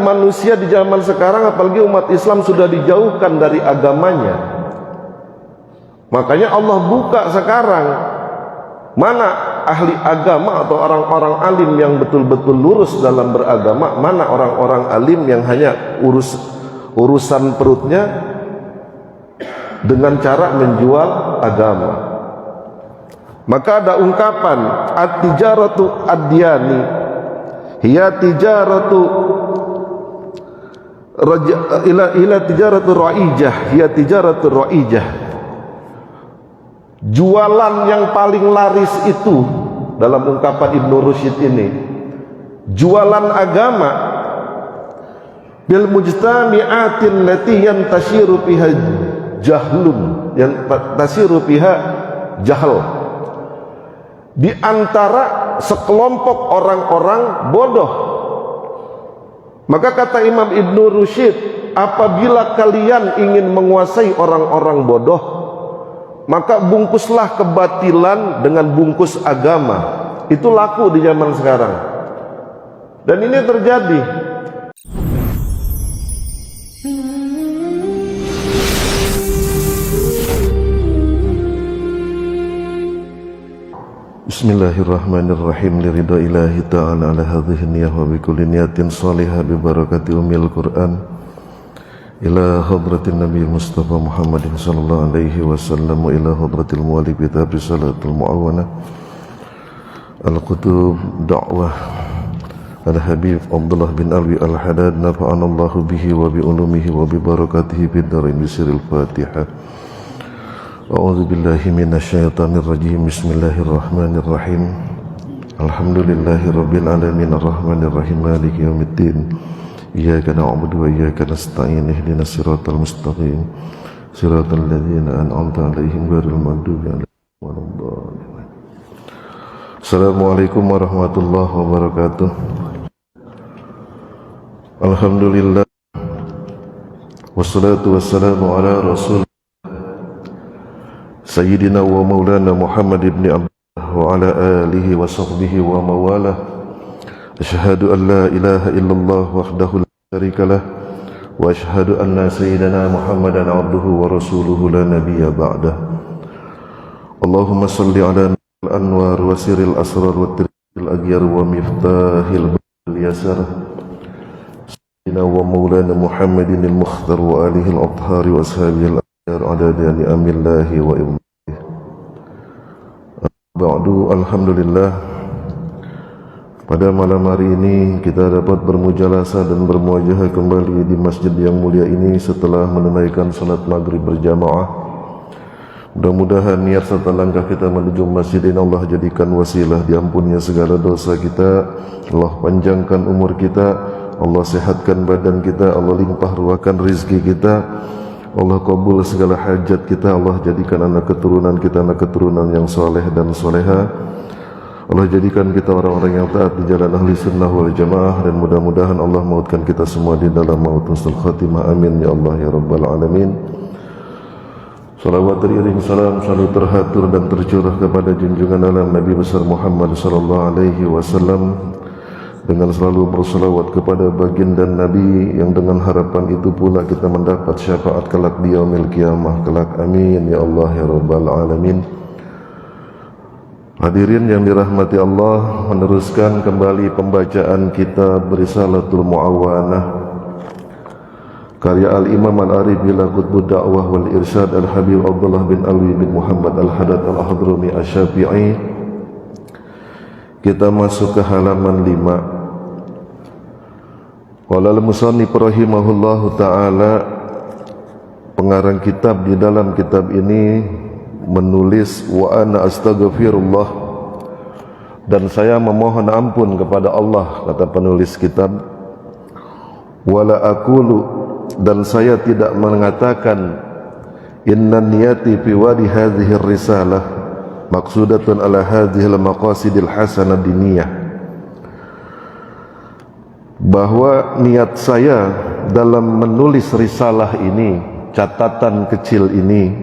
manusia di zaman sekarang, apalagi umat Islam, sudah dijauhkan dari agamanya. Makanya Allah buka sekarang, mana ahli agama atau orang-orang alim yang betul-betul lurus dalam beragama, mana orang-orang alim yang hanya urusan perutnya dengan cara menjual agama. Maka ada ungkapan at-tijaratu ad-diyani hiya tijaratu ila tijaratu ra'ijah hiya tijaratu ra'ijah. Jualan yang paling laris itu, dalam ungkapan Ibnu Rusyid ini, jualan agama bil mujtami'atin lati yantashiru fiha jahlun, yang tasiru fiha jahal, di antara sekelompok orang-orang bodoh. Maka kata Imam Ibnu Rusyid, apabila kalian ingin menguasai orang-orang bodoh, maka bungkuslah kebatilan dengan bungkus agama. Itu laku di zaman sekarang, dan ini terjadi. Bismillahirrahmanirrahim. Liridha ilahi ta'ala ala hadhihi niyah wa bikulli niyatin salihah bi barakati umil Qur'an ila hadratin Nabi Mustafa Muhammadin sallallahu alaihi wasallam wa ila hadratil mu'alif kitab risalatul mu'awana al-qutub da'wah al-habib Abdullah bin Alwi al-Haddad, nafa'anallahu bihi wa bi ulumihi wa bi barakatihi bid darin bisiril Fatihah. A'udzu billahi minasyaitonir rajim. Bismillahirrahmanirrahim. Alhamdulillahirabbil alamin arrahmanir rahim maliki yaumiddin. Iyyaka na'budu wa iyyaka nasta'in. Ihdinas siratal mustaqim. Siratal ladzina an'amta 'alaihim ghairil maghdubi 'alaihim waladdallin. Assalamualaikum warahmatullahi wabarakatuh. Alhamdulillah wassalatu wassalamu ala rasul Sayyidina wa maulana Muhammad ibn Abdullah wa ala alihi wa sahbihi wa mawalah. Asyhadu an la ilaha illallah wahdahu la syarika lah wa asyhadu anna sayyidina Muhammadan abduhu wa rasuluhu la nabiyya ba'dah. Allahumma salli ala al-anwar wa siril asrar wa tiril agyar wa miftahil yasar Sayyidina wa maulana Muhammadin al-mukhtar wa alihi al-athhar wa ashabihi adada ni'amillahi wa ibadihi. Ba'du, alhamdulillah, pada malam hari ini kita dapat bermujalasah dan bermuajahah kembali di masjid yang mulia ini setelah menunaikan salat maghrib berjamaah. Mudah-mudahan niat serta langkah kita menuju masjid ini Allah jadikan wasilah diampunnya segala dosa kita, Allah panjangkan umur kita, Allah sehatkan badan kita, Allah limpah ruahkan rizki kita, Allah kabul segala hajat kita, Allah jadikan anak keturunan kita anak keturunan yang soleh dan soleha, Allah jadikan kita orang-orang yang taat di jalan ahli sunnah wal jamaah, dan mudah-mudahan Allah mautkan kita semua di dalam maut husnul khatimah. Amin ya Allah ya rabbal alamin. Salawat teriring salam selalu terhatur dan tercurah kepada junjungan alam Nabi besar Muhammad sallallahu alaihi wasallam, dengan selalu berselawat kepada baginda Nabi yang dengan harapan itu pula kita mendapat syafaat kelak di yaumil qiyamah kelak. Amin ya Allah ya rabbal alamin. Hadirin yang dirahmati Allah, meneruskan kembali pembacaan kitab Risalatul Mu'awanah karya Al-Imam Al-Arif bila Qutbud Da'wah wal Irsyad Al-Habib Abdullah bin Alwi bin Muhammad Al-Haddad Al-Hadrami Asy-Syafi'i. Kita masuk ke halaman 5. Qala al-musannif rahimahullahu ta'ala, pengarang kitab di dalam kitab ini menulis, wa ana astaghfirullah, dan saya memohon ampun kepada Allah, kata penulis kitab, wala aqulu, dan saya tidak mengatakan, inna niyati fi wadi hadhihi risalah maqsudatun ala hadhihi al-maqasidil hasanah diniyah, bahwa niat saya dalam menulis risalah ini, catatan kecil ini,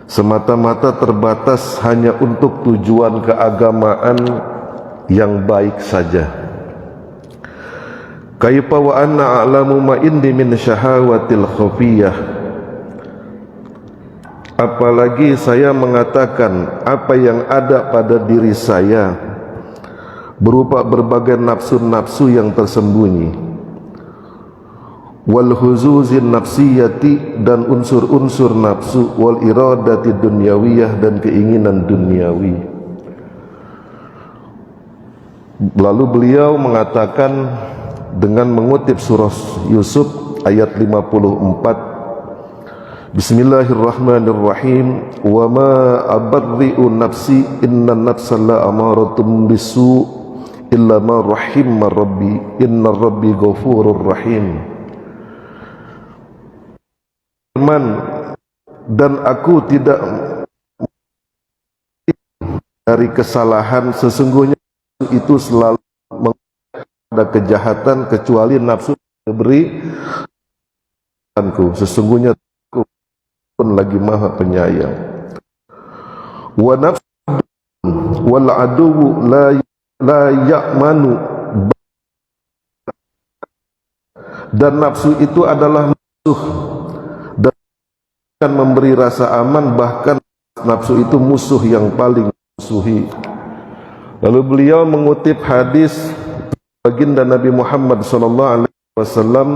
semata-mata terbatas hanya untuk tujuan keagamaan yang baik saja. Kaifa wa anna a'lamu ma indi min syahawatil khafiyah. Apalagi saya mengatakan apa yang ada pada diri saya berupa berbagai nafsu-nafsu yang tersembunyi, wal huzuzin nafsiyati, dan unsur-unsur nafsu, wal iradati dunyawiyah, dan keinginan duniawi. Lalu beliau mengatakan dengan mengutip surah Yusuf ayat 54, Bismillahirrahmanirrahim, wa ma abarri'u nafsi inna nafsa la amaratum bisu illa ma rahimma rabbi inna rabbi ghafurur rahim. Dan aku tidak dari kesalahan, sesungguhnya itu selalu ada kejahatan kecuali nafsu beri sesungguhnya aku pun lagi maha penyayang. Wa nafsu wal aduwu la ya'manu, dan nafsu itu adalah musuh dan akan memberi rasa aman, bahkan nafsu itu musuh yang paling musuhi. Lalu beliau mengutip hadis baginda Nabi Muhammad sallallahu alaihi wasallam,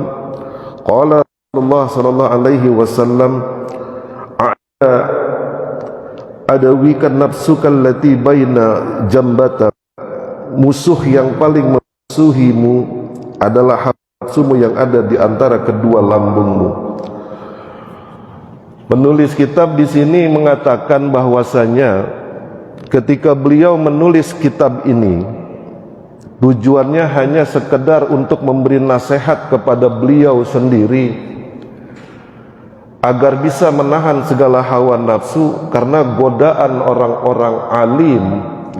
qala Rasulullah sallallahu alaihi wasallam, adawikan nafsuka allati baina jambata, musuh yang paling memusuhimu adalah nafsumu yang ada di antara kedua lambungmu. Penulis kitab di sini mengatakan bahwasanya ketika beliau menulis kitab ini, tujuannya hanya sekedar untuk memberi nasihat kepada beliau sendiri agar bisa menahan segala hawa nafsu, karena godaan orang-orang alim,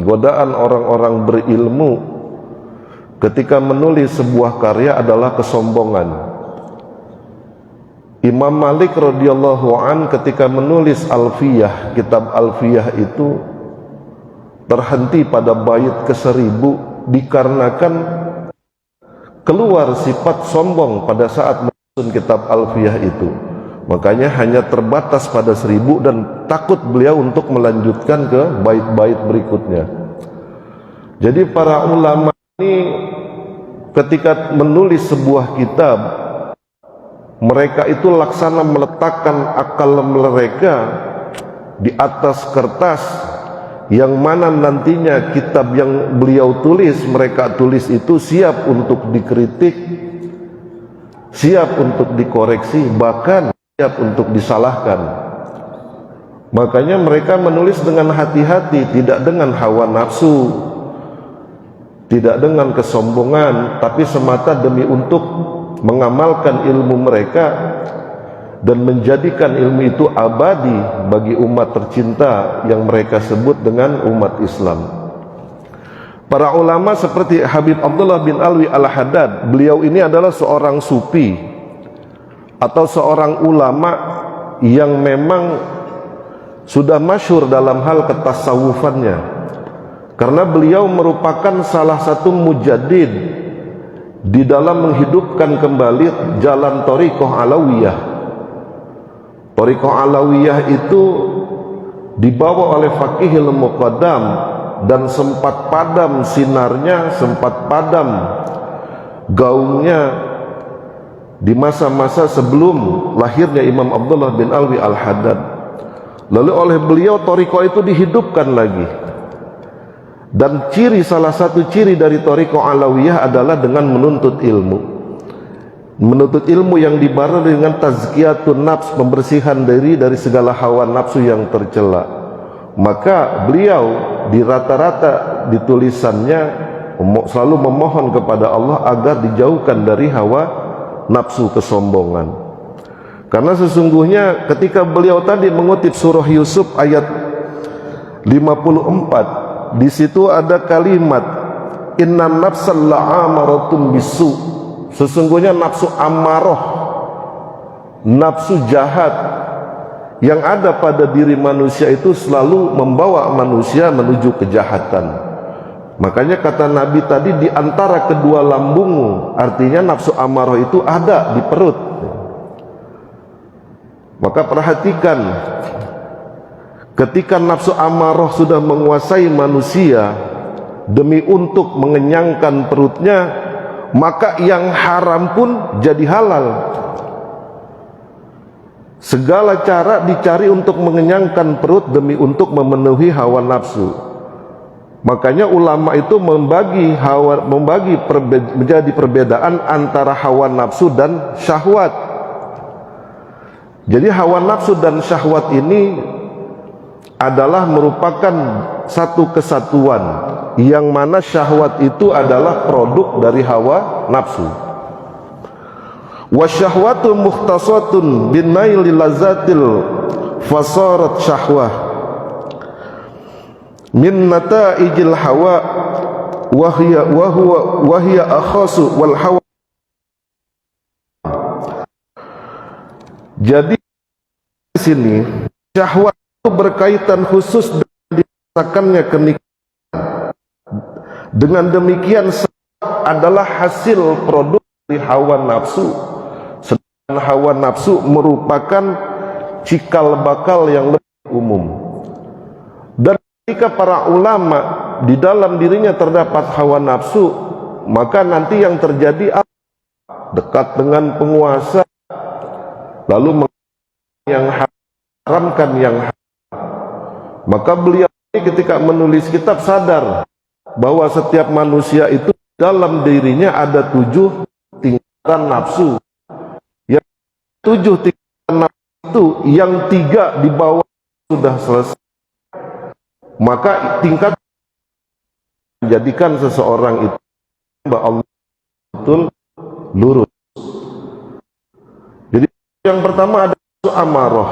godaan orang-orang berilmu ketika menulis sebuah karya adalah kesombongan. Imam Malik radhiyallahu an ketika menulis Alfiyah, kitab Alfiyah itu terhenti pada bait ke-1000 dikarenakan keluar sifat sombong pada saat menyusun kitab Alfiyah itu. Makanya hanya terbatas pada 1000 dan takut beliau untuk melanjutkan ke bait-bait berikutnya. Jadi para ulama ini ketika menulis sebuah kitab, mereka itu laksana meletakkan akal mereka di atas kertas, yang mana nantinya kitab yang beliau tulis, mereka tulis itu siap untuk dikritik, siap untuk dikoreksi, bahkan siap untuk disalahkan. Makanya mereka menulis dengan hati-hati, tidak dengan hawa nafsu, tidak dengan kesombongan, tapi semata demi untuk mengamalkan ilmu mereka dan menjadikan ilmu itu abadi bagi umat tercinta yang mereka sebut dengan umat Islam. Para ulama seperti Habib Abdullah bin Alwi Al-Haddad, beliau ini adalah seorang sufi atau seorang ulama yang memang sudah masyhur dalam hal ketasawufannya, karena beliau merupakan salah satu mujaddid di dalam menghidupkan kembali jalan Thariqah Alawiyah. Thariqah Alawiyah itu dibawa oleh Faqihil Muqaddam dan sempat padam sinarnya, sempat padam gaungnya di masa-masa sebelum lahirnya Imam Abdullah bin Alwi Al-Haddad. Lalu oleh beliau Thariqah itu dihidupkan lagi. Dan salah satu ciri dari Thariqah Alawiyah adalah dengan menuntut ilmu. Menuntut ilmu yang dibarengi dengan tazkiyatun nafs, pembersihan diri dari segala hawa nafsu yang tercela. Maka beliau di rata-rata di tulisannya selalu memohon kepada Allah agar dijauhkan dari hawa nafsu kesombongan. Karena sesungguhnya ketika beliau tadi mengutip surah Yusuf ayat 54, di situ ada kalimat innan nafsal la'amaratun bisu, sesungguhnya nafsu amarah, nafsu jahat yang ada pada diri manusia itu selalu membawa manusia menuju kejahatan. Makanya kata Nabi tadi, di antara kedua lambungmu, artinya nafsu amarah itu ada di perut. Maka perhatikan, ketika nafsu amarah sudah menguasai manusia demi untuk mengenyangkan perutnya, maka yang haram pun jadi halal. Segala cara dicari untuk mengenyangkan perut demi untuk memenuhi hawa nafsu. Makanya ulama itu menjadi perbedaan antara hawa nafsu dan syahwat. Jadi hawa nafsu dan syahwat ini adalah merupakan satu kesatuan, yang mana syahwat itu adalah produk dari hawa nafsu. Wasyahwatu mukhtasatun bin naili lazatil fasarat syahwah min nata'ijil hawa wahya akhasu wal hawa. Jadi di sini syahwat itu berkaitan khusus dengan dirasakannya kenikmatan. Dengan demikian adalah hasil produk dari hawa nafsu. Sedangkan hawa nafsu merupakan cikal bakal yang lebih umum. Dan jika para ulama di dalam dirinya terdapat hawa nafsu, maka nanti yang terjadi dekat dengan penguasa, lalu yang haramkan yang haram. Maka beliau ini ketika menulis kitab sadar bahwa setiap manusia itu dalam dirinya ada 7 tingkatan nafsu. Yang 7 tingkatan nafsu itu, yang 3 di bawah sudah selesai, maka tingkat menjadikan seseorang itu hamba Allah betul lurus. Jadi yang pertama ada nafsu amarah,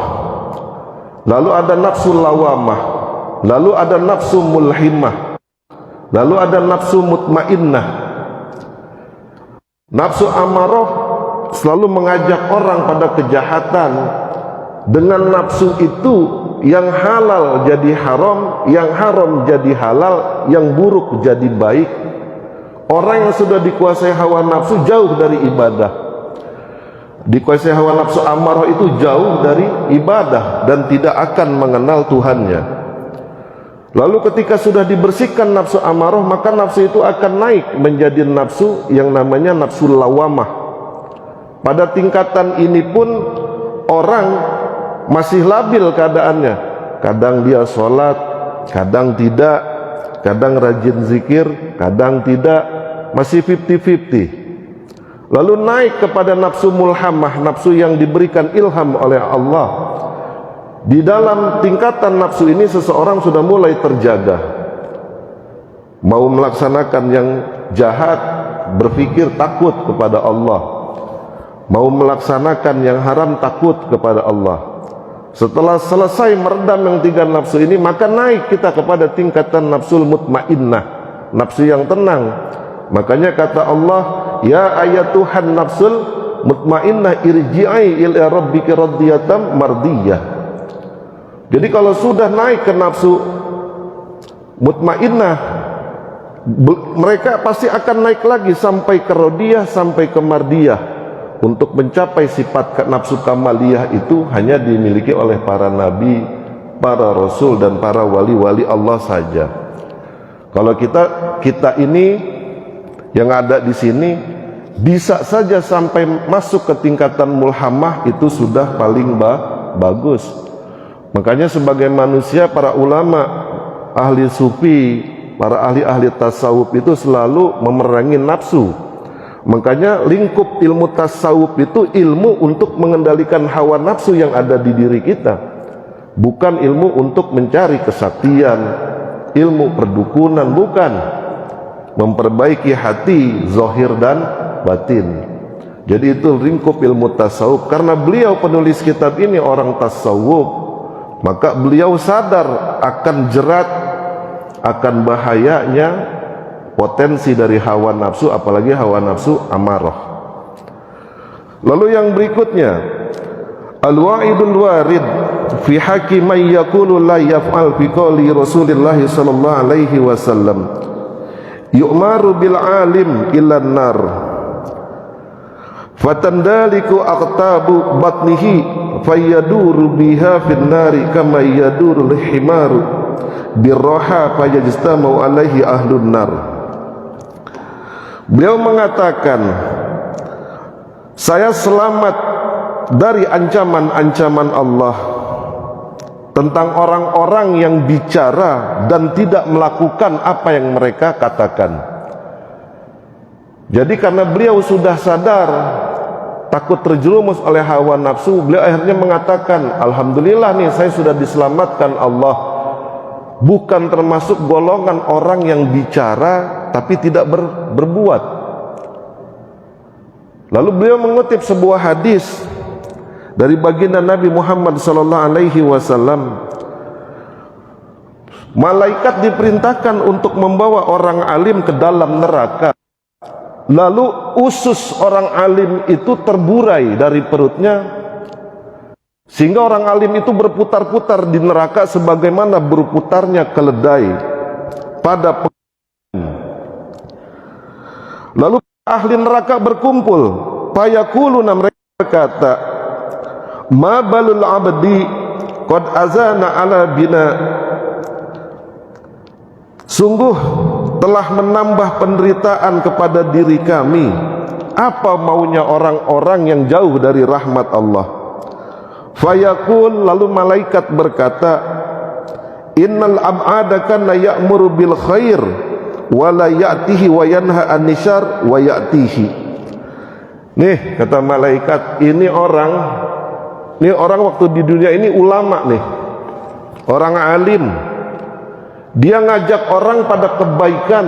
lalu ada nafsu lawamah, lalu ada nafsu mulhimah, lalu ada nafsu mutmainnah. Nafsu amarah selalu mengajak orang pada kejahatan. Dengan nafsu itu, yang halal jadi haram, yang haram jadi halal, yang buruk jadi baik. Orang yang sudah dikuasai hawa nafsu jauh dari ibadah. Dikuasai hawa nafsu amarah itu jauh dari ibadah dan tidak akan mengenal Tuhannya. Lalu ketika sudah dibersihkan nafsu amarah, maka nafsu itu akan naik menjadi nafsu yang namanya nafsu lawamah. Pada tingkatan ini pun orang masih labil keadaannya. Kadang dia sholat, kadang tidak, kadang rajin zikir, kadang tidak, masih 50-50. Lalu naik kepada nafsu mulhamah, nafsu yang diberikan ilham oleh Allah. Di dalam tingkatan nafsu ini seseorang sudah mulai terjaga. Mau melaksanakan yang jahat, berpikir takut kepada Allah. Mau melaksanakan yang haram, takut kepada Allah. Setelah selesai meredam yang 3 nafsu ini, maka naik kita kepada tingkatan nafsul mutmainnah, nafsu yang tenang. Makanya kata Allah, ya ayatuhan nafsul mutmainnah irji'i ila rabbiki radiyatan mardiyah. Jadi kalau sudah naik ke nafsu mutmainnah, mereka pasti akan naik lagi sampai ke radiyah, sampai ke mardiyah. Untuk mencapai sifat nafsu kamaliyah itu hanya dimiliki oleh para nabi, para rasul, dan para wali-wali Allah saja. Kalau kita ini yang ada di sini bisa saja sampai masuk ke tingkatan mulhamah, itu sudah paling bagus. Makanya sebagai manusia, para ulama, ahli sufi, para ahli-ahli tasawuf itu selalu memerangi nafsu. Makanya lingkup ilmu tasawuf itu ilmu untuk mengendalikan hawa nafsu yang ada di diri kita, bukan ilmu untuk mencari kesaktian, ilmu perdukunan, bukan. Memperbaiki hati, zahir dan batin. Jadi itu lingkup ilmu tasawuf. Karena beliau penulis kitab ini orang tasawuf, maka beliau sadar akan jerat, akan bahayanya potensi dari hawa nafsu, apalagi hawa nafsu amarah. Lalu yang berikutnya, al-wa'idul warid fi haqqi man yaqulu la yaf'al fi qouli Rasulillah sallallahu alaihi wasallam yu'maru bil alim ilan nar fatandaliku aqtabu batnihi fayaduru biha fin nari kama yadurul himaru birroha fayajtamau alaihi ahlun nar. Beliau mengatakan, saya selamat dari ancaman-ancaman Allah tentang orang-orang yang bicara dan tidak melakukan apa yang mereka katakan. Jadi karena beliau sudah sadar takut terjerumus oleh hawa nafsu, beliau akhirnya mengatakan, alhamdulillah nih saya sudah diselamatkan Allah, bukan termasuk golongan orang yang bicara tapi tidak berbuat. Lalu beliau mengutip sebuah hadis dari baginda Nabi Muhammad SAW. Malaikat diperintahkan untuk membawa orang alim ke dalam neraka. Lalu usus orang alim itu terburai dari perutnya, sehingga orang alim itu berputar-putar di neraka sebagaimana berputarnya keledai pada lalu ahli neraka berkumpul, fayaquluna, mereka berkata, ma balul abdi qad azana ala bina, sungguh telah menambah penderitaan kepada diri kami. Apa maunya orang-orang yang jauh dari rahmat Allah? Fayaqul, lalu malaikat berkata, innal ab'ada kana ya'muru bil khair wa la ya'tihi wa yanha an-nishar wa ya'tihi. Nih kata malaikat, ini orang waktu di dunia ini ulama nih, orang alim. Dia ngajak orang pada kebaikan,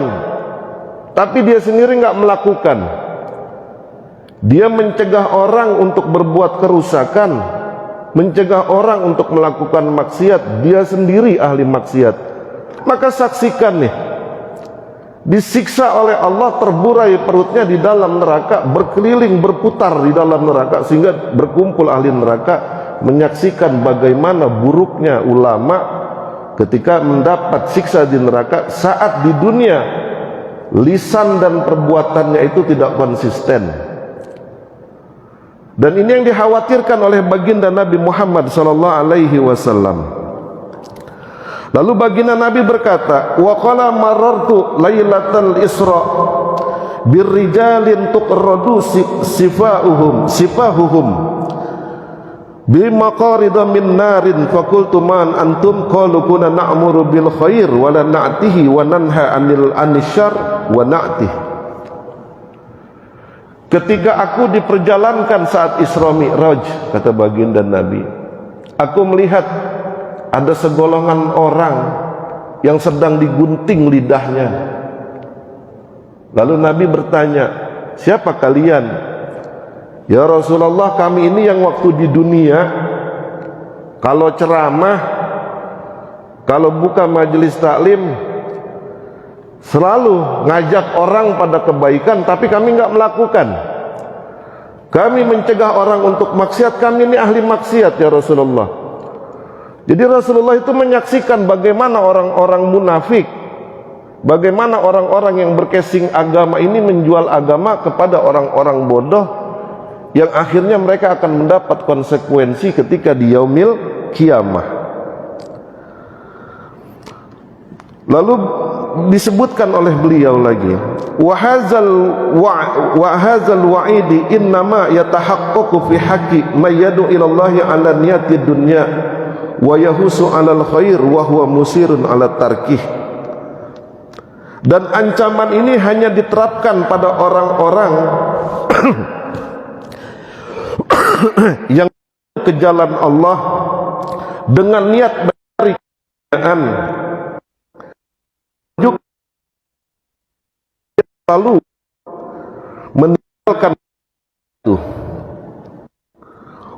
tapi dia sendiri nggak melakukan. Dia mencegah orang untuk berbuat kerusakan, mencegah orang untuk melakukan maksiat, dia sendiri ahli maksiat. Maka saksikan nih, disiksa oleh Allah, terburai perutnya di dalam neraka, berkeliling berputar di dalam neraka, sehingga berkumpul ahli neraka menyaksikan bagaimana buruknya ulama ketika mendapat siksa di neraka. Saat di dunia lisan dan perbuatannya itu tidak konsisten. Dan ini yang dikhawatirkan oleh baginda Nabi Muhammad SAW. Lalu baginda Nabi berkata, wa qala marartu lailatal isra birrijalin tuqradu sifahuhum bimaqarida min narin faqultu man antum qalu kunna na'muru bil khair wa la na'tihi wa nanha anil anisyar wa na'tih. Ketika aku diperjalankan saat Isra Mi'raj, kata baginda Nabi, aku melihat ada segolongan orang yang sedang digunting lidahnya. Lalu Nabi bertanya, siapa kalian? Ya Rasulullah, kami ini yang waktu di dunia kalau ceramah, kalau buka majelis taklim, selalu ngajak orang pada kebaikan, tapi kami nggak melakukan. Kami mencegah orang untuk maksiat, kami ini ahli maksiat ya Rasulullah. Jadi Rasulullah itu menyaksikan bagaimana orang-orang munafik, bagaimana orang-orang yang berkesing agama ini menjual agama kepada orang-orang bodoh, yang akhirnya mereka akan mendapat konsekuensi ketika di yaumil kiamah. Lalu disebutkan oleh beliau lagi, wa hadzal wa'idi innama yatahaqqaqu fi haqqi may yad'u ila Allah 'ala niyati dunya wa yahusu 'alal khair wa huwa musirun 'ala tarkih. Dan ancaman ini hanya diterapkan pada orang-orang yang ke jalan Allah dengan niat dari keadaan, lalu meninggalkan itu.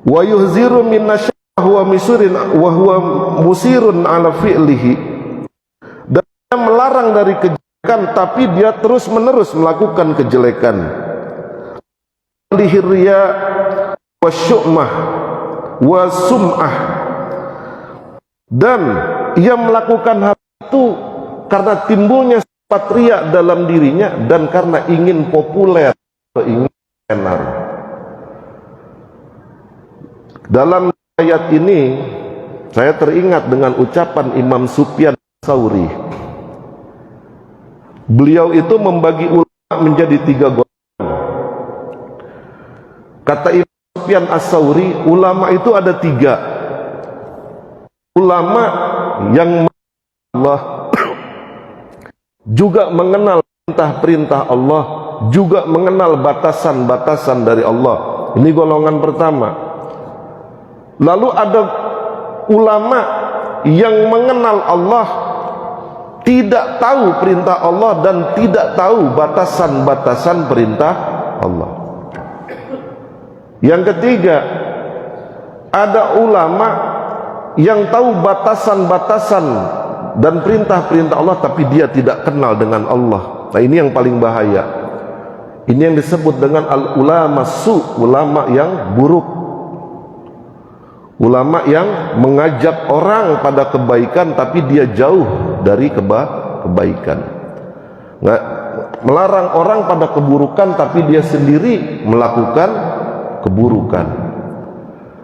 Wa yuhziru minasy huwa musirun ala fi'lihi, dan dia melarang dari kejelekan tapi dia terus menerus melakukan kejelekan. Lihirya wa syu'mah wa sum'ah, dan ia melakukan hal itu karena timbulnya patria dalam dirinya dan karena ingin populer atau ingin tenar. Dalam ayat ini saya teringat dengan ucapan Imam Sufyan Tsauri. Beliau itu membagi ulama menjadi 3 golongan. Kata Imam Sufyan Tsauri, ulama itu ada 3. Ulama yang Allah juga mengenal perintah-perintah Allah, juga mengenal batasan-batasan dari Allah. Ini golongan pertama. Lalu ada ulama yang mengenal Allah, tidak tahu perintah Allah dan tidak tahu batasan-batasan perintah Allah. Yang ketiga, ada ulama yang tahu batasan-batasan dan perintah-perintah Allah tapi dia tidak kenal dengan Allah. Nah, ini yang paling bahaya. Ini yang disebut dengan al-ulama su, ulama yang buruk. Ulama yang mengajak orang pada kebaikan tapi dia jauh dari kebaikan. Nggak, melarang orang pada keburukan tapi dia sendiri melakukan keburukan.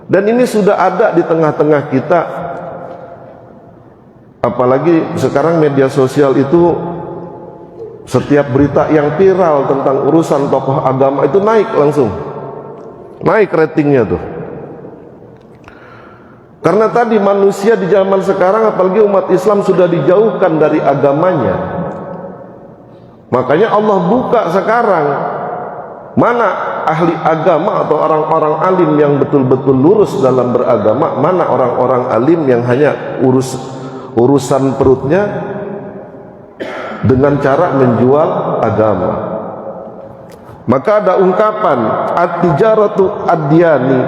Dan ini sudah ada di tengah-tengah kita. Apalagi sekarang media sosial itu, setiap berita yang viral tentang urusan tokoh agama itu naik langsung, naik ratingnya tuh. Karena tadi manusia di zaman sekarang, apalagi umat Islam, sudah dijauhkan dari agamanya. Makanya Allah buka sekarang mana ahli agama atau orang-orang alim yang betul-betul lurus dalam beragama, mana orang-orang alim yang hanya urusan perutnya dengan cara menjual agama. Maka ada ungkapan at-tijaratu ad-diyani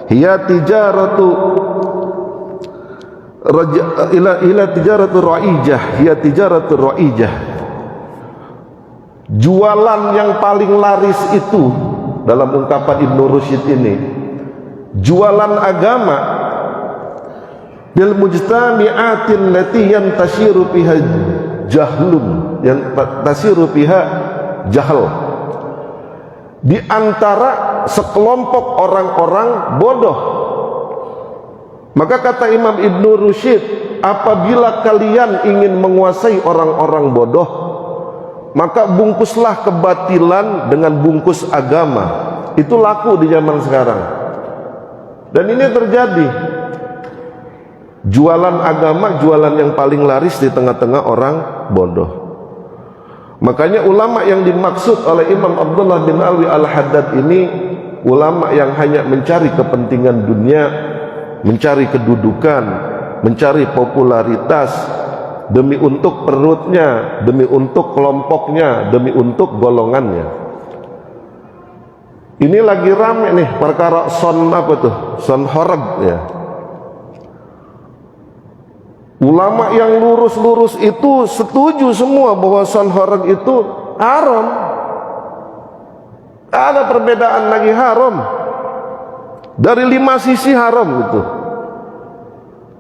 hiya tijaratu ila tijaratu ra'ijah, hiya tijaratu ra'ijah. Jualan yang paling laris itu, dalam ungkapan Ibnu Rusyid ini, jualan agama bil mujtami'atin lati yantashiru fiha jahlun, yang tasiru fiha jahl, di antara sekelompok orang-orang bodoh. Maka kata Imam Ibnu Rusyid, apabila kalian ingin menguasai orang-orang bodoh, maka bungkuslah kebatilan dengan bungkus agama. Itu laku di zaman sekarang. Dan ini terjadi. Jualan agama, jualan yang paling laris di tengah-tengah orang bodoh. Makanya ulama yang dimaksud oleh Imam Abdullah bin Alwi Al-Haddad ini, ulama yang hanya mencari kepentingan dunia, mencari kedudukan, mencari popularitas, demi untuk perutnya, demi untuk kelompoknya, demi untuk golongannya. Ini lagi rame nih perkara son apa tuh, son horeg ya. Ulama yang lurus-lurus itu setuju semua bahwa son horeg itu haram. Ada perbedaan lagi haram. Dari 5 sisi haram itu.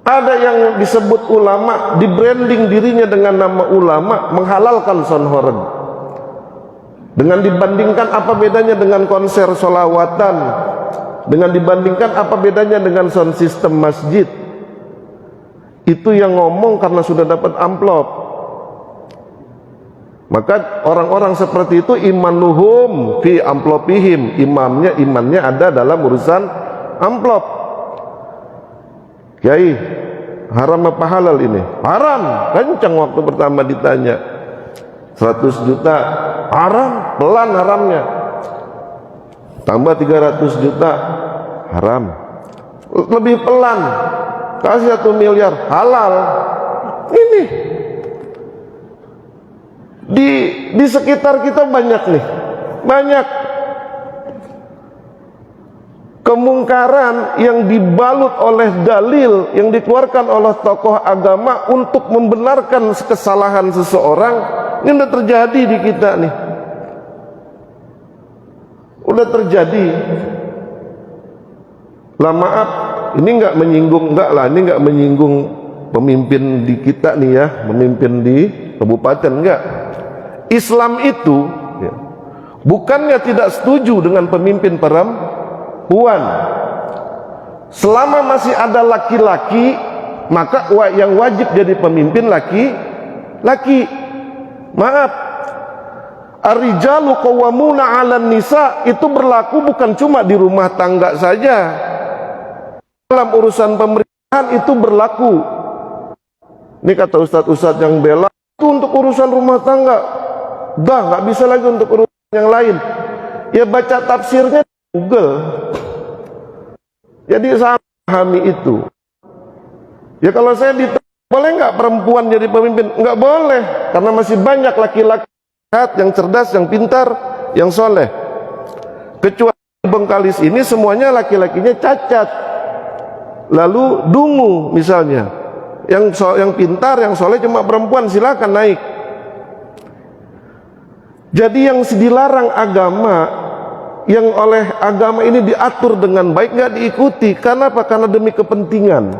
Ada yang disebut ulama, di branding dirinya dengan nama ulama, menghalalkan son horeg. Dengan dibandingkan apa bedanya dengan konser sholawatan, dengan dibandingkan apa bedanya dengan sound system masjid. Itu yang ngomong karena sudah dapat amplop. Maka orang-orang seperti itu imanuhum fi amplopihim, imannya ada dalam urusan amplop. Kiai, haram apa halal ini? Haram. Kencang waktu pertama ditanya. 100 juta haram, pelan haramnya. Tambah 300 juta haram. Lebih pelan, kasih 1 miliar halal. Ini di sekitar kita banyak nih, banyak kemungkaran yang dibalut oleh dalil yang dikeluarkan oleh tokoh agama untuk membenarkan kesalahan seseorang. Ini udah terjadi di kita nih, udah terjadi. Lah maaf, ini nggak menyinggung, nggak lah, ini nggak menyinggung pemimpin di kita nih ya, pemimpin di kabupaten, enggak. Islam itu ya, bukannya tidak setuju dengan pemimpin perempuan. Selama masih ada laki-laki, maka yang wajib jadi pemimpin laki-laki. Maaf, ar-rijalu qawwamuna 'alan nisa itu berlaku bukan cuma di rumah tangga saja. Dalam urusan pemerintahan itu berlaku. Ini kata ustadz-ustadz yang bela itu untuk urusan rumah tangga. Dah nggak bisa lagi untuk urusan yang lain. Ya baca tafsirnya di Google. Jadi saya pahami itu. Ya kalau saya ditanya, boleh nggak perempuan jadi pemimpin? Nggak boleh, karena masih banyak laki-laki yang cerdas, yang pintar, yang soleh. Kecuali Bengkalis ini semuanya laki-lakinya cacat, lalu dungu misalnya. Yang pintar, yang soleh cuma perempuan, silakan naik. Jadi yang dilarang agama, yang oleh agama ini diatur dengan baik, nggak diikuti. Karena apa? Karena demi kepentingan.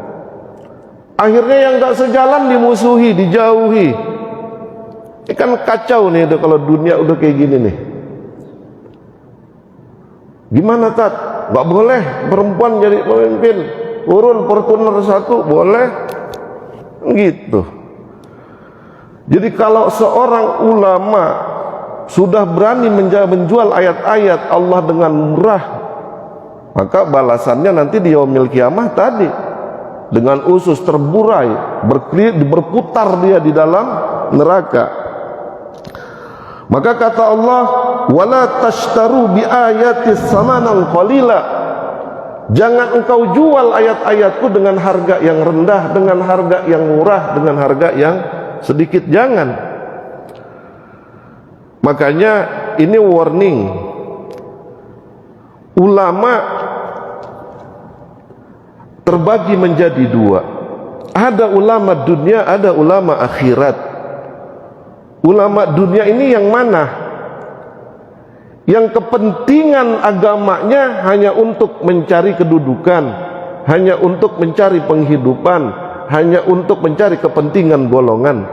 Akhirnya yang nggak sejalan dimusuhi, dijauhi. Ini kan kacau nih kalau dunia udah kayak gini nih. Gimana Tat? Nggak boleh perempuan jadi pemimpin. Turun Fortuner 1 boleh? Gitu. Jadi kalau seorang ulama sudah berani menjual ayat-ayat Allah dengan murah, maka balasannya nanti di yaumil kiamah tadi, dengan usus terburai, berputar dia di dalam neraka. Maka kata Allah, wala tashtaru bi ayatis samanan qalila, jangan engkau jual ayat-ayatku dengan harga yang rendah, dengan harga yang murah, dengan harga yang sedikit, jangan. Makanya ini warning. Ulama terbagi menjadi dua. Ada ulama dunia, ada ulama akhirat. Ulama dunia ini yang mana? Yang kepentingan agamanya hanya untuk mencari kedudukan, hanya untuk mencari penghidupan, hanya untuk mencari kepentingan golongan.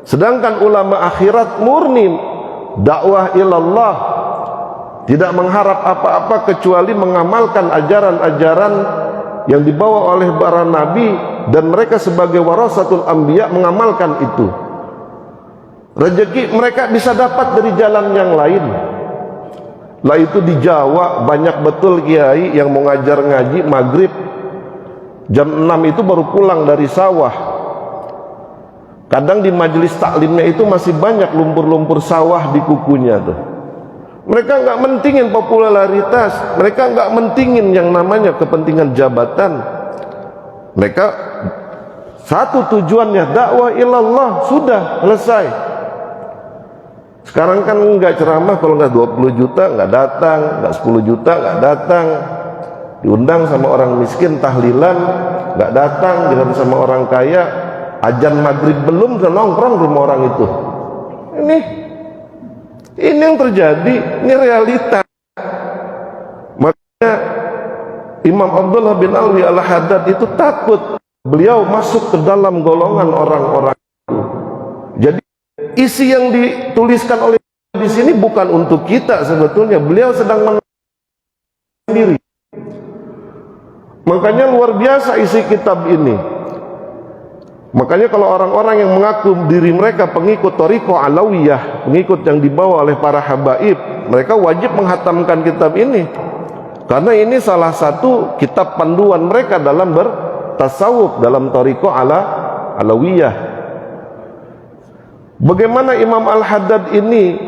Sedangkan ulama akhirat murni dakwah ilallah, tidak mengharap apa-apa kecuali mengamalkan ajaran-ajaran yang dibawa oleh para nabi, dan mereka sebagai warasatul anbiya mengamalkan itu. Rezeki mereka bisa dapat dari jalan yang lain. Lah itu di Jawa banyak betul kiai yang mau ngajar ngaji maghrib jam 6 itu baru pulang dari sawah. Kadang di majelis taklimnya itu masih banyak lumpur-lumpur sawah di kukunya tuh. Mereka nggak mentingin popularitas, mereka nggak mentingin yang namanya kepentingan jabatan. Mereka satu tujuannya dakwah ilallah, sudah selesai. Sekarang kan nggak ceramah kalau nggak 20 juta nggak datang, nggak 10 juta nggak datang. Diundang sama orang miskin tahlilan nggak datang, diundang sama orang kaya. Ajan maghrib belum ke nongkrong rumah orang itu. Ini yang terjadi, ini realita. Makanya Imam Abdullah bin Alwi al-Haddad itu takut beliau masuk ke dalam golongan orang-orang itu. Jadi isi yang dituliskan oleh di sini bukan untuk kita sebetulnya. Beliau sedang sendiri. Makanya luar biasa isi kitab ini. Makanya kalau orang-orang yang mengaku diri mereka pengikut Thariqah Alawiyah, pengikut yang dibawa oleh para habaib, mereka wajib menghatamkan kitab ini. Karena ini salah satu kitab panduan mereka dalam bertasawuf, dalam Thariqah Alawiyah. Bagaimana Imam Al-Haddad ini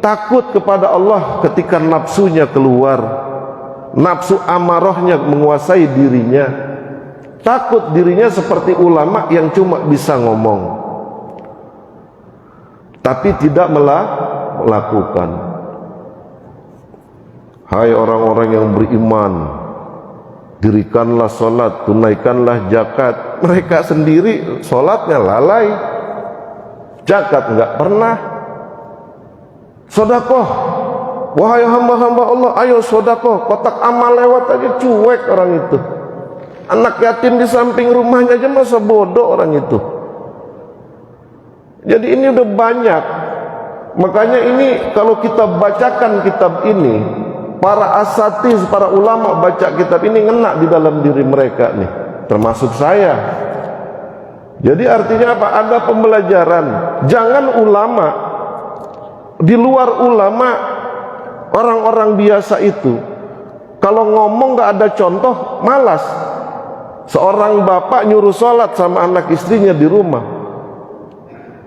takut kepada Allah ketika nafsunya keluar, nafsu amarahnya menguasai dirinya. Takut dirinya seperti ulama yang cuma bisa ngomong tapi tidak melakukan. Hai orang-orang yang beriman, dirikanlah sholat, tunaikanlah zakat. Mereka sendiri sholatnya lalai, zakat nggak pernah. Sodakoh, wahai hamba-hamba Allah, ayo sodakoh. Kotak amal lewat aja cuek orang itu. Anak yatim di samping rumahnya aja masa bodoh orang itu. Jadi ini udah banyak. Makanya ini kalau kita bacakan kitab ini, para asatiz, para ulama baca kitab ini ngena di dalam diri mereka nih, termasuk saya. Jadi artinya apa? Ada pembelajaran. Jangan ulama, di luar ulama, orang-orang biasa itu kalau ngomong gak ada contoh, malas. Seorang bapak nyuruh sholat sama anak istrinya di rumah.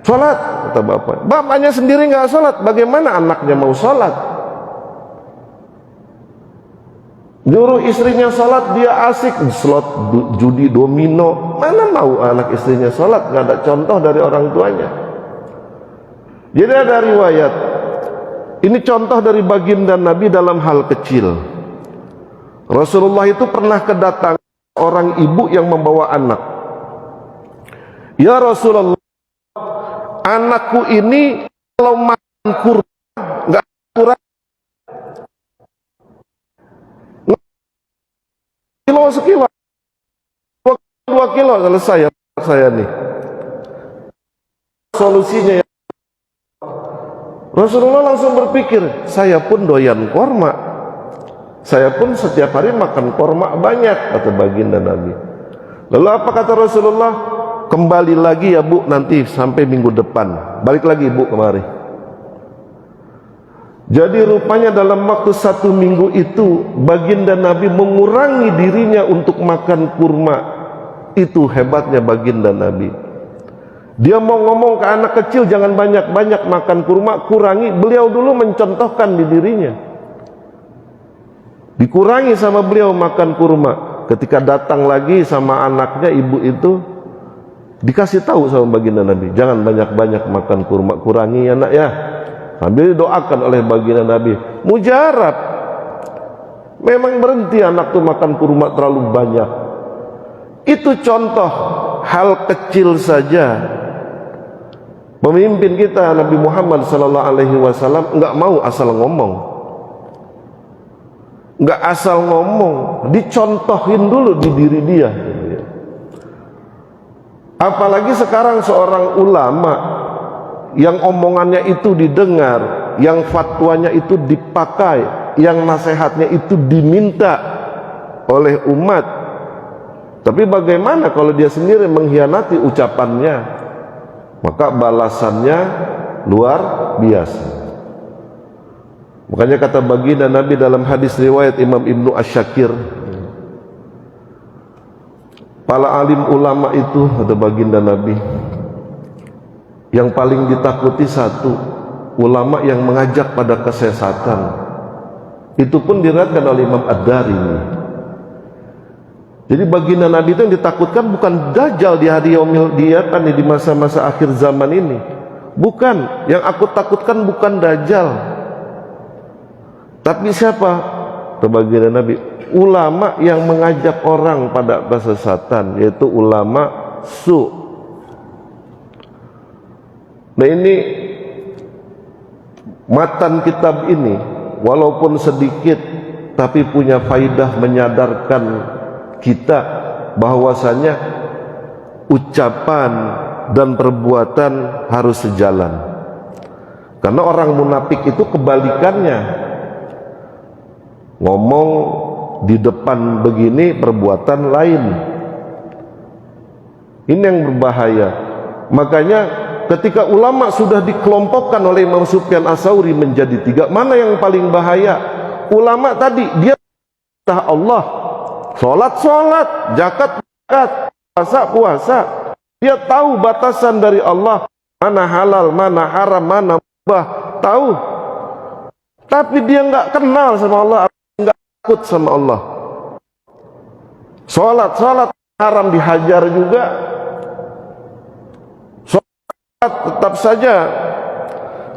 Sholat, kata bapak. Bapaknya sendiri gak sholat, bagaimana anaknya mau sholat? Nyuruh istrinya sholat, dia asik slot judi domino. Mana mau anak istrinya sholat? Gak ada contoh dari orang tuanya. Jadi ada riwayat. Ini contoh dari baginda Nabi dalam hal kecil. Rasulullah itu pernah kedatangan orang ibu yang membawa anak. Ya Rasulullah, anakku ini kalau makan kurma nggak kurang kilo sekilo, 2 kilo selesai ya saya nih. Solusinya ya. Rasulullah langsung berpikir, saya pun doyan korma, saya pun setiap hari makan korma banyak, kata baginda Nabi. Lalu apa kata Rasulullah? Kembali lagi ya bu, nanti sampai minggu depan. Balik lagi bu kemari. Jadi rupanya dalam waktu 1 minggu itu baginda Nabi mengurangi dirinya untuk makan kurma. Itu hebatnya baginda Nabi. Dia mau ngomong ke anak kecil jangan banyak-banyak makan kurma, kurangi. Beliau dulu mencontohkan di dirinya. Dikurangi sama beliau makan kurma. Ketika datang lagi sama anaknya, ibu itu dikasih tahu sama baginda Nabi, jangan banyak-banyak makan kurma, kurangi ya nak ya. Sambil didoakan oleh baginda Nabi, mujarab. Memang berhenti anak tuh makan kurma terlalu banyak. Itu contoh hal kecil saja. Pemimpin kita Nabi Muhammad SAW nggak mau asal ngomong, nggak asal ngomong, dicontohin dulu di diri dia. Apalagi sekarang seorang ulama yang omongannya itu didengar, yang fatwanya itu dipakai, yang nasihatnya itu diminta oleh umat. Tapi bagaimana kalau dia sendiri mengkhianati ucapannya? Maka balasannya luar biasa. Makanya kata baginda Nabi dalam hadis riwayat Imam Ibnu Asy-Syakir, para alim ulama itu, ada baginda Nabi, yang paling ditakuti satu, ulama yang mengajak pada kesesatan. Itu pun diriwayatkan oleh Imam Ad-Darimi. Jadi baginda Nabi itu yang ditakutkan bukan Dajjal di hari yaumil qiyamah di masa-masa akhir zaman ini. Bukan, yang aku takutkan bukan Dajjal. Tapi siapa? Baginda Nabi, ulama yang mengajak orang pada kesesatan, yaitu ulama su. Nah ini matan kitab ini walaupun sedikit tapi punya faidah menyadarkan kita bahwasanya ucapan dan perbuatan harus sejalan. Karena orang munafik itu kebalikannya, ngomong di depan begini, perbuatan lain. Ini yang berbahaya. Makanya ketika ulama sudah dikelompokkan oleh Imam Sufyan Ats-Tsauri menjadi 3, mana yang paling bahaya? Ulama tadi dia Allah, sholat, zakat, puasa. Dia tahu batasan dari Allah, mana halal, mana haram, mana mubah, tahu. Tapi dia nggak kenal sama Allah, nggak takut sama Allah. Sholat haram dihajar juga. Sholat tetap saja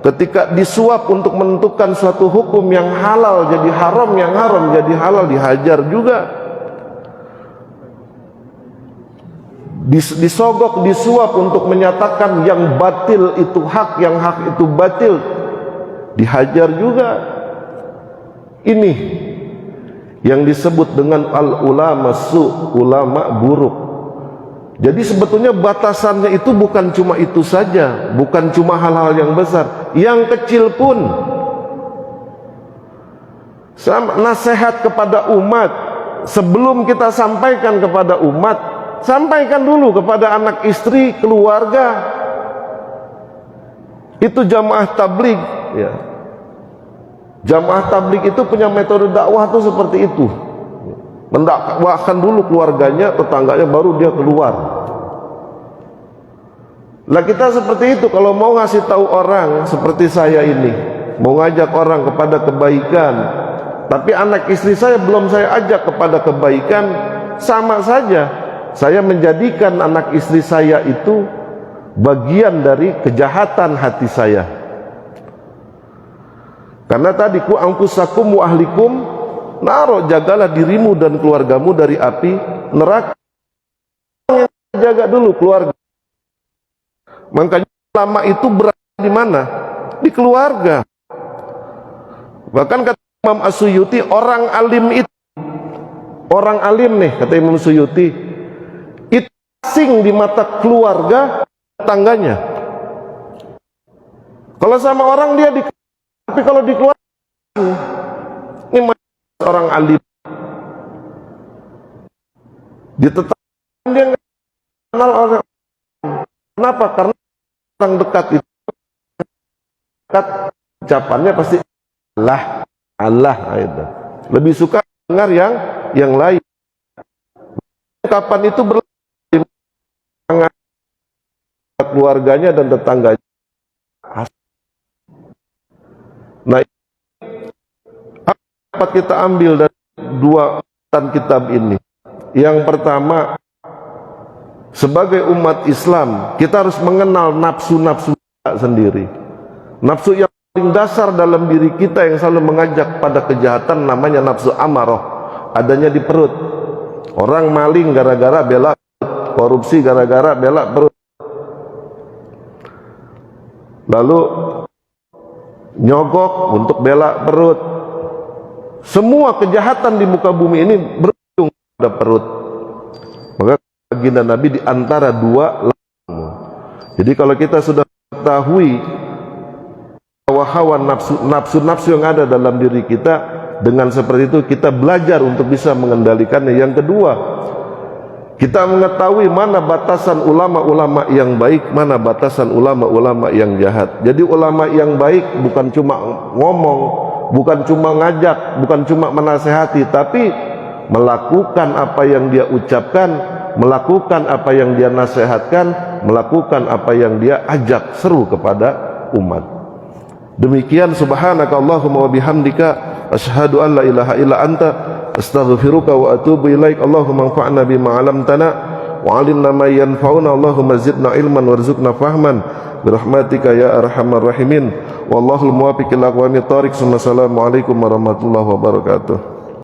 ketika disuap untuk menentukan suatu hukum yang halal jadi haram, yang haram jadi halal, dihajar juga. Disogok, disuap untuk menyatakan yang batil itu hak, yang hak itu batil, dihajar juga. Ini yang disebut dengan al-ulama su, ulama buruk. Jadi sebetulnya batasannya itu bukan cuma itu saja, bukan cuma hal-hal yang besar, yang kecil pun. Nasihat kepada umat, sebelum kita sampaikan kepada umat, sampaikan dulu kepada anak istri, keluarga. Itu jamaah tabligh, ya. Jamaah tabligh itu punya metode dakwah tuh seperti itu. Mendakwahkan dulu keluarganya, tetangganya, baru dia keluar. Lah kita seperti itu, kalau mau ngasih tahu orang seperti saya ini, mau ngajak orang kepada kebaikan, tapi anak istri saya belum saya ajak kepada kebaikan, sama saja saya menjadikan anak istri saya itu bagian dari kejahatan hati saya. Karena tadi ku angkusakum wa ahlikum naro, jagalah dirimu dan keluargamu dari api neraka. Jaga dulu keluarga. Makanya ulama itu berada di mana? Di keluarga. Bahkan kata Imam As-Suyuti, orang alim itu, orang alim nih kata Imam Suyuti, itu asing di mata keluarga tetangganya. Kalau sama orang dia di, tapi kalau di keluarga ini orang alim, di tetangga dia nggak kenal orang. Kenapa? Karena orang dekat itu dekat, ucapannya pasti Allah itu. Lebih suka dengar yang lain. Kapan itu berlaku keluarganya dan tetangganya. Nah, apa kita ambil dari dua kitab ini? Yang pertama, sebagai umat Islam, kita harus mengenal nafsu-nafsu sendiri. Nafsu yang paling dasar dalam diri kita yang selalu mengajak pada kejahatan namanya nafsu amarah, adanya di perut. Orang maling gara-gara bela perut, korupsi gara-gara bela perut. Lalu nyogok untuk bela perut. Semua kejahatan di muka bumi ini berujung pada perut. Maka baginda Nabi di antara dua lambung. Jadi kalau kita sudah mengetahui hawa nafsu-nafsu yang ada dalam diri kita, dengan seperti itu kita belajar untuk bisa mengendalikannya. Yang kedua, kita mengetahui mana batasan ulama-ulama yang baik, mana batasan ulama-ulama yang jahat. Jadi ulama yang baik bukan cuma ngomong, bukan cuma ngajak, bukan cuma menasehati, tapi melakukan apa yang dia ucapkan, melakukan apa yang dia nasihatkan, melakukan apa yang dia ajak seru kepada umat. Demikian, subhanakallahumma wa bihamdika asyhadu an la ilaha illa anta astaghfiruka wa atubu ilaik. Allahumma anfa'na bima 'allamtana wa 'allimna ma yanfa'una. Allahumma zidna ilman warzuqna fahman birahmatika ya arhamar rahimin. Wallahul muwaffiq ila aqwamit thoriq. Assalamualaikum warahmatullahi wabarakatuh.